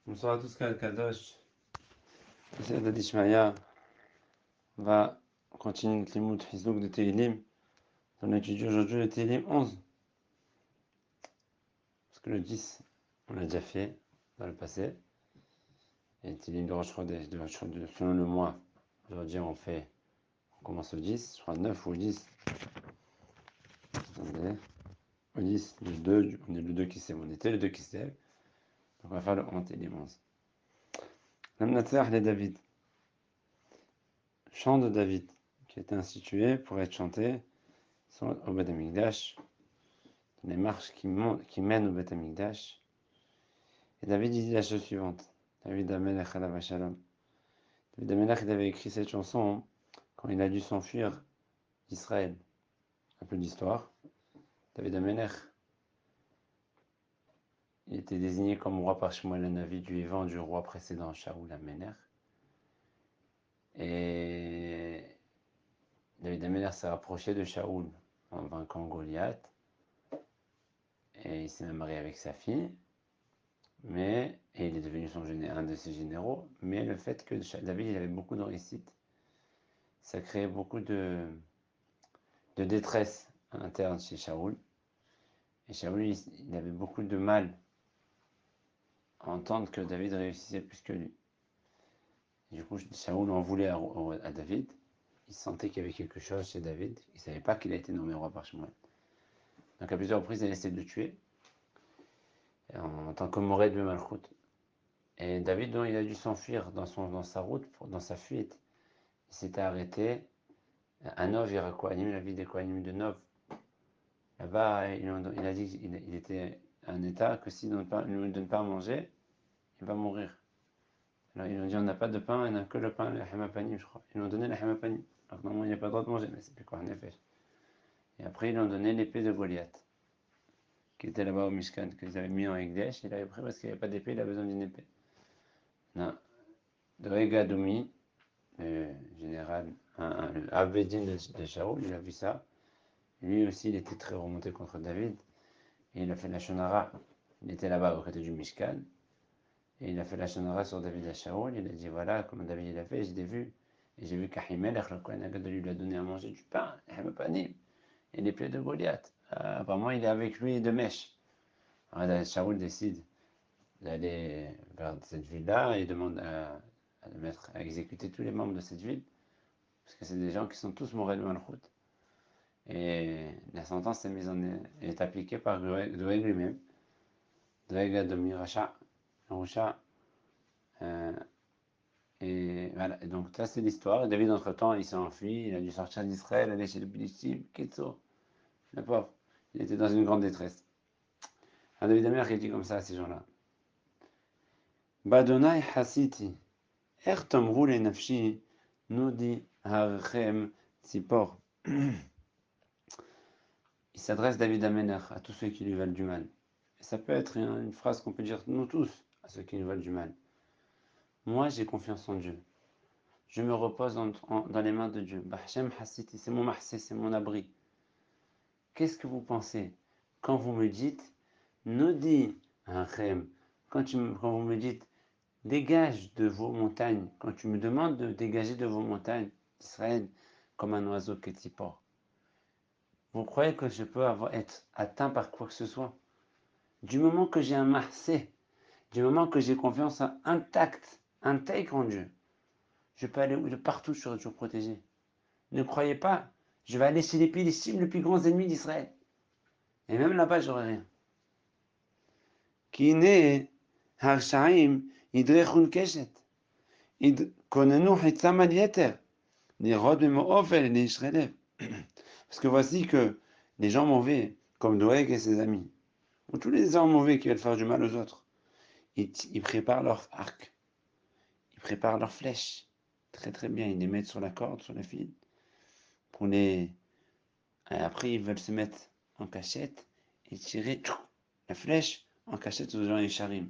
Bonsoir à tous, Kadosh. C'est Dadi Shmaya. On va continuer notre limout Hizlouk de Tehillim. On étudie aujourd'hui le Tehillim 11. Parce que le 10, on l'a déjà fait dans le passé. Et le Tehillim de Rosh Chodesh, selon le mois. Aujourd'hui, on commence au 10, je crois 9 ou 10. Attendez. Au 10, le 2, on est le 2 qui s'est, on était le 2 qui s'est. Donc on va faire le 11 Tehillim 11. L'Amnatzah de David. Chant de David, qui a été institué pour être chanté au Beth Amikdash, les marches qui mènent au Beth Amikdash. Et David dit la chose suivante. David Amelech alav shalom. David Amelech, il avait écrit cette chanson quand il a dû s'enfuir d'Israël. Un peu d'histoire. David Amelech, il était désigné comme roi par Shmuel HaNavi du vivant du roi précédent, Shaoul Amelech. Et David Amelech s'est rapproché de Shaoul en vainquant Goliath. Et il s'est même marié avec sa fille. Et il est devenu un de ses généraux, mais le fait que David il avait beaucoup de réussite, ça créait beaucoup de détresse interne chez Shaoul. Et Shaoul, il avait beaucoup de mal à entendre que David réussissait plus que lui. Et du coup, Shaoul en voulait à David. Il sentait qu'il y avait quelque chose chez David. Il ne savait pas qu'il a été nommé roi par Shmuel. Donc à plusieurs reprises, il a essayé de le tuer en tant que Mored de Malchut. Et David, dont il a dû s'enfuir dans sa route, dans sa fuite, il s'était arrêté à Nov, Irakoanim, la ville des Kohanim de Nov. Là-bas, il a dit qu'il était à un état que s'il ne lui donne pas à manger, il va mourir. Alors ils lui ont dit on n'a pas de pain, il n'y a que le pain, le hamapanim, je crois. Ils lui ont donné le hamapanim. Alors normalement il n'y a pas le droit de manger, mais c'est plus quoi, en effet. Et après ils lui ont donné l'épée de Goliath, qui était là-bas au Mishkan, qu'ils avaient mis en Ekdesh. Il avait pris parce qu'il n'y avait pas d'épée, il a besoin d'une épée. Non. Doeg Adomi, le général, le Abedin de Shaoul, il a vu ça. Lui aussi, il était très remonté contre David. Et il a fait la Shonara. Il était là-bas au côté du Mishkan. Et il a fait la Shonara sur David à Shaoul. Il a dit voilà comment David il a fait. Je l'ai vu. Et j'ai vu qu'Ahimelech, le Kohen Gadol, lui a donné à manger du pain, et l'épée de Goliath. Apparemment, il est avec lui de mèche. Alors Shaoul décide d'aller vers cette ville-là et demande à exécuter tous les membres de cette ville. Parce que c'est des gens qui sont tous morts de Malchut. Et la sentence est appliquée par Doeg lui-même. Doeg Adomi Racha. Et voilà. Et donc, ça, c'est l'histoire. Et David, entre-temps, il s'est enfui. Il a dû sortir d'Israël, aller chez les Philistines. Ketso. Le pauvre. Il était dans une grande détresse. Alors, David Amelech, il dit comme ça à ces gens-là. Badonai hasiti. Er tomru le nafshi. Nudi harchem tzipor. Il s'adresse David Amelech à tous ceux qui lui veulent du mal. Et ça peut être une phrase qu'on peut dire nous tous à ceux qui nous veulent du mal. Moi, j'ai confiance en Dieu. Je me repose dans les mains de Dieu. Bahshem Hassiti, c'est mon mahsé, c'est mon abri. Qu'est-ce que vous pensez quand vous me dites Nodi Hachem, quand vous me dites dégage de vos montagnes, quand tu me demandes de dégager de vos montagnes d'Israël comme un oiseau kétipor, vous croyez que je peux être atteint par quoi que ce soit? Du moment que j'ai un mahsé, du moment que j'ai confiance intègre en Dieu, je peux aller de partout, je serai toujours protégé. Ne croyez pas, je vais aller chez les Philistines, les plus grands ennemis d'Israël. Et même là-bas, j'aurai rien. Kine harshaim idrechun keshet. Konenu hitzam al yeter. Nirod bemo'ovel l'Israël. Parce que voici que les gens mauvais, comme Doeg et ses amis, ou tous les gens mauvais qui veulent faire du mal aux autres, ils préparent leur arc, ils préparent leurs flèches. Très très bien, ils les mettent sur la corde, sur le fil, pour les... Et après, ils veulent se mettre en cachette et tirer la flèche en cachette aux gens Yesharim.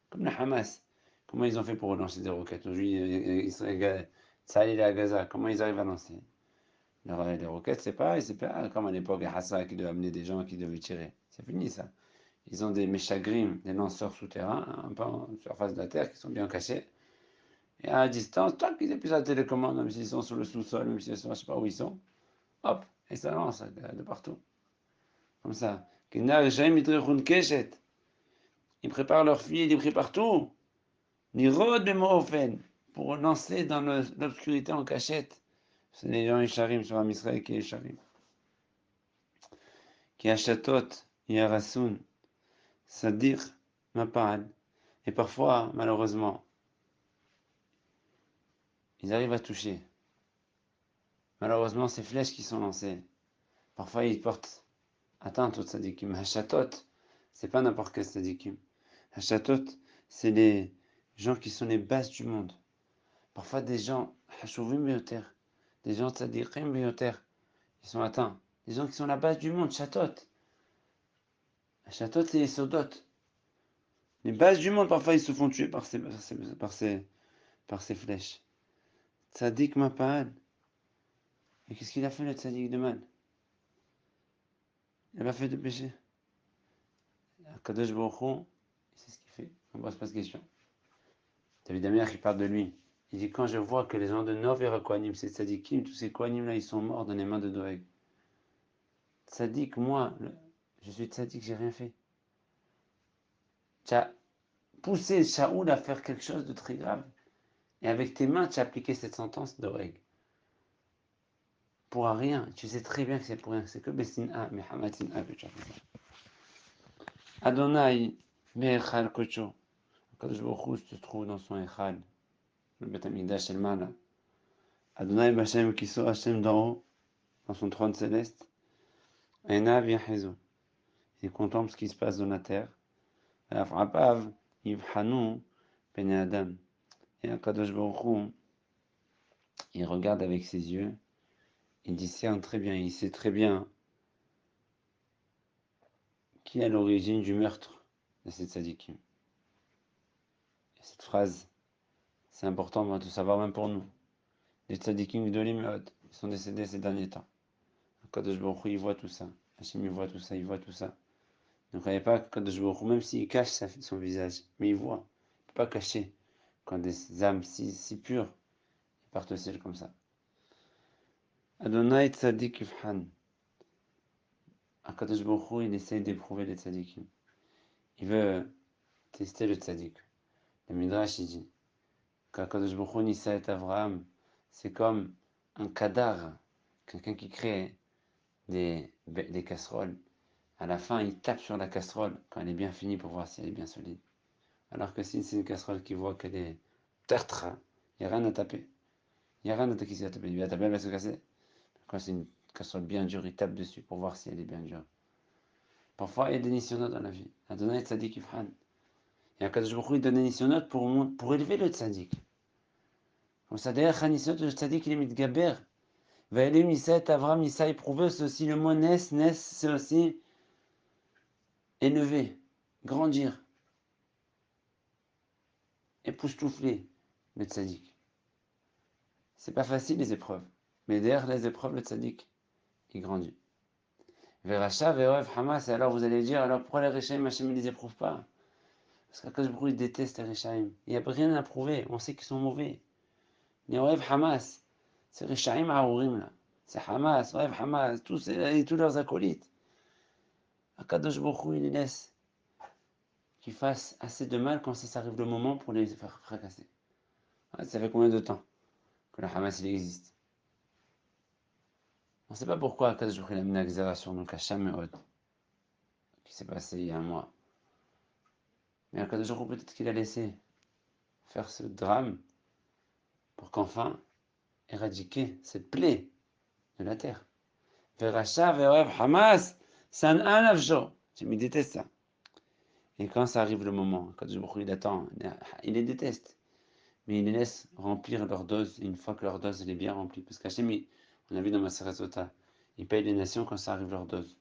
Comme le Hamas. Comment ils ont fait pour relancer des roquettes? Aujourd'hui, ça est à Gaza. Comment ils arrivent à lancer? Les roquettes, c'est pas comme à l'époque, Hassan qui devait amener des gens qui devaient tirer. C'est fini ça. ils ont des Meshagrim, des lanceurs souterrains, un peu en surface de la Terre, qui sont bien cachés. Et à distance, tant qu'ils appuient sur la télécommande, même s'ils sont sur le sous-sol, même s'ils sont, je ne sais pas où ils sont, hop, et ça lance de partout. Comme ça. Ils préparent leurs filles, ils les préparent tout. Nirod Bemofen, pour lancer dans l'obscurité en cachette. C'est les gens Isharim sur un Israël qui est Isharim. Qui achatot, Yarasun, Sadir, Mapal. Et parfois, malheureusement, ils arrivent à toucher. Malheureusement, ces flèches qui sont lancées, parfois ils portent atteinte aux tzadikim. Hachatot, c'est pas n'importe quel tzadikim. Hachatot, c'est les gens qui sont les bases du monde. Parfois des gens, hashuvim beyoter, des gens tzadikim beyoter, ils sont atteints. Des gens qui sont la base du monde, chatot. Chatot, c'est les sodot. Les bases du monde, parfois ils se font tuer par ces flèches. Tzadik Mapa'al. Et qu'est-ce qu'il a fait le tzadik de mal? Il n'a pas fait de péché. Kadosh Baruch Hu, c'est ce qu'il fait. On ne pose pas de question. David Amer qui parle de lui. Il dit, quand je vois que les gens de Novera Kohanim, ces tzadikim, tous ces Kohanim là, ils sont morts dans les mains de Doeg. Tzadik, moi, je suis tzadik, j'ai rien fait. Tu as poussé Shaoul à faire quelque chose de très grave. Et avec tes mains, tu as appliqué cette sentence d'Oreg. Pour rien. Tu sais très bien que c'est pour rien. C'est que Bessin'a, mais Hamatin'a que tu as fait ça. Adonai, Me'echal Kocho. Kadosh Baruch Hu se trouve dans son Echal. Le Beth Amikdash El Mala. Adonai Bashem Kiso Hashem d'en haut, dans son trône céleste. Enav Yahezu. Il contemple ce qui se passe dans la terre. Afrapav, Yivhanu, Bene Adam. Et Kadosh Baruch Hu, il regarde avec ses yeux. Il discerne très bien, il sait très bien qui est à l'origine du meurtre de ces tzadikim. Et cette phrase, c'est important de savoir même pour nous. Les tzadikim gdolim ils sont décédés ces derniers temps. Kadosh Baruch Hu, il voit tout ça. Hachem, il voit tout ça, il voit tout ça. Ne croyez pas que Kadosh Baruch Hu, même s'il cache son visage, mais il voit. Il ne peut pas cacher quand des âmes si pures partent au ciel comme ça. Adonai tzadik ifhan. Kadosh Baruch Hu, il essaye d'éprouver les tzadikim. Il veut tester le tzadik. Le Midrash, il dit qu'Akadosh Baruch Hu Nissa et Avraham, c'est comme un kadar, quelqu'un qui crée des casseroles. À la fin, il tape sur la casserole quand elle est bien finie pour voir si elle est bien solide. Alors que si c'est une casserole qui voit qu'elle est tertre, il n'y a rien à taper. Il n'y a rien à taper qui à taper. Il va taper, elle va se casser. Quand c'est une casserole bien dure, il tape dessus pour voir si elle est bien dure. Parfois, il y a des nisyonotes dans la vie. Adonai Tzadik Ifhan. Et Akadosh Baruch Hu, il donne des nisyonotes pour élever le tzadik. Comme ça, d'ailleurs, Hanisot, le tzadik, il est mitgaber. Vaelim, Nissa et Avram, Nissa éprouvé, c'est aussi le mot nes, c'est aussi élever, grandir, époustoufler le tzadik. C'est pas facile les épreuves, mais derrière les épreuves, le tzadik, il grandit. Veracha, Verev, Hamas, et alors vous allez dire, alors pourquoi les Réchaïm, Hachem, ne les éprouve pas? Parce qu'Akadosh Baruch Hu, il déteste les Réchaïm. Il n'y a rien à prouver, on sait qu'ils sont mauvais. Les Rev, Hamas, c'est Réchaïm Aourim là. C'est Hamas, Rev, Hamas, tous leurs acolytes. Akadosh Baruch Hu, il les laisse qu'ils fassent assez de mal quand ça arrive le moment pour les faire fracasser. Ça fait combien de temps que le Hamas il existe? On ne sait pas pourquoi Akadosh Baruch Hu a amené la sur nous, à Shameot, qui s'est passé il y a un mois. Mais Akadosh Baruch Hu, peut-être qu'il a laissé faire ce drame pour qu'enfin éradiquer cette plaie de la terre. Veracha, Verev, Hamas, San Anavjo. Je me déteste ça. Et quand ça arrive le moment, quand je il attend, il les déteste. Mais il les laisse remplir leur dose, une fois que leur dose elle est bien remplie. Parce qu'Hachem, on a vu dans ma Sarasota, il paye les nations quand ça arrive leur dose.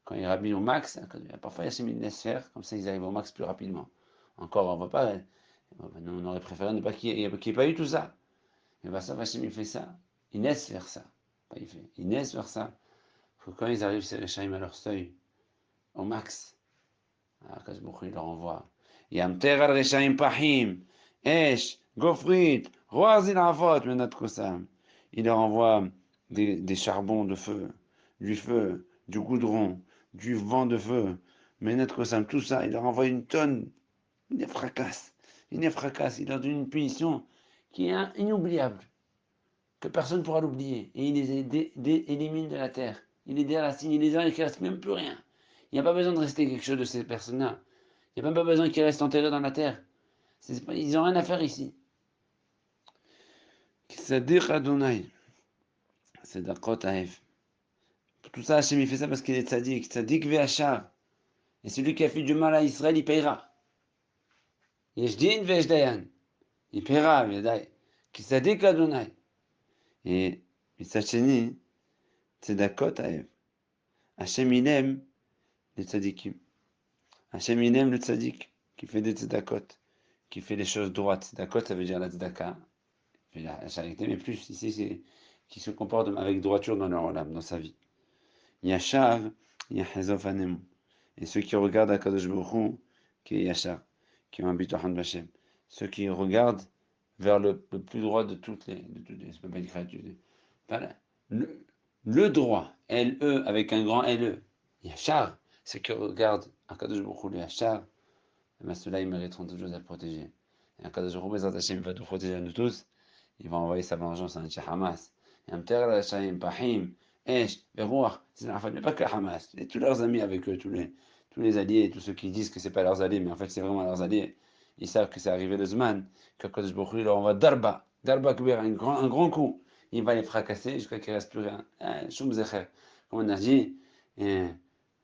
Quand ils rhabillent au max, parfois Hachem il laisse faire, comme ça ils arrivent au max plus rapidement. Encore, on ne va pas, nous on aurait préféré ne pas qu'il n'y ait pas eu tout ça. Mais bah ça, Hachem il fait ça, il laisse faire ça. Pas il fait, il laisse faire ça. Faut quand ils arrivent, ces Réchaïm à leur seuil, au max, Akadosh Baruch Hu, il leur envoie. Yamter al reshaim pahim, esh, gofrit, roazil avot, menat kosam. Il leur envoie des charbons de feu, du feu, du goudron, du vent de feu, menat kosam, tout ça, il leur envoie une tonne, il les fracasse, il leur donne une punition qui est inoubliable, que personne ne pourra l'oublier, et il les élimine de la terre, il les déracine, il les arrête, il ne reste même plus rien. Il n'y a pas besoin de rester quelque chose de ces personnes-là. Il n'y a même pas besoin qu'ils restent enterrés dans la terre. Ils n'ont rien à faire ici. Tzadik Adonai. C'est Dakot Aef. Tout ça, Hachem, il fait ça parce qu'il est tzadik. Tzadik ve'achar. Et celui qui a fait du mal à Israël, il payera. Yesh din ve'yesh dayan. Il payera, Vedai. Tzadik Adonai. Et Sacheni, c'est Dakot Aef. Hachem, il aime les tzadikim. Hachem, il aime le tzadik qui fait des tzedakot, qui fait les choses droites. Tzedakot, ça veut dire la tzedaka. La charité, mais plus ici, c'est qui se comporte avec droiture dans leur âme, dans sa vie. Yachar, Yahazov Anem. Et ceux qui regardent Akadosh Baruch Hu, qui est Yachar, qui ont un but en Hashem. Ceux qui regardent vers le plus droit de toutes les c'est pas une créature. Le droit, L-E, avec un grand L-E. Yachar, ceux qui regardent Akadosh Baruch Hu, le Yachar, ceux-là, ils mériteront toujours d'être protégés. Et Akadosh Baruch Hu, Bezrat Hashem, va nous protéger à nous tous. Il va envoyer sa vengeance à Hamas. Yamter al-Shaim, Pahim, Esh, Verouach, c'est pas que Hamas, et tous leurs amis avec eux, tous les alliés, tous ceux qui disent que c'est pas leurs alliés, mais en fait c'est vraiment leurs alliés. Ils savent que c'est arrivé le Zman, que Kodesh Baruch Hu leur envoie Darba Kbir, un grand coup. Il va les fracasser jusqu'à qu'il ne reste plus rien. Shum Zecher, comme on a dit,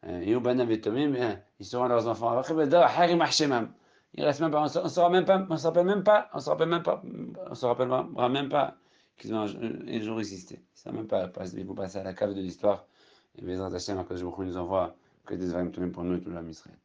Yubana Vetomim, ils seront leurs enfants. Harim Hashemam. Il reste même pas, on se rappelle même pas, on se rappellera même pas qu'ils ont un jour existé. Ça même pas, ils vont passer à la cave de l'histoire. Et Bezrat Hashem, quand je nous envoie que des vagues pour nous et tout l'âme Israël.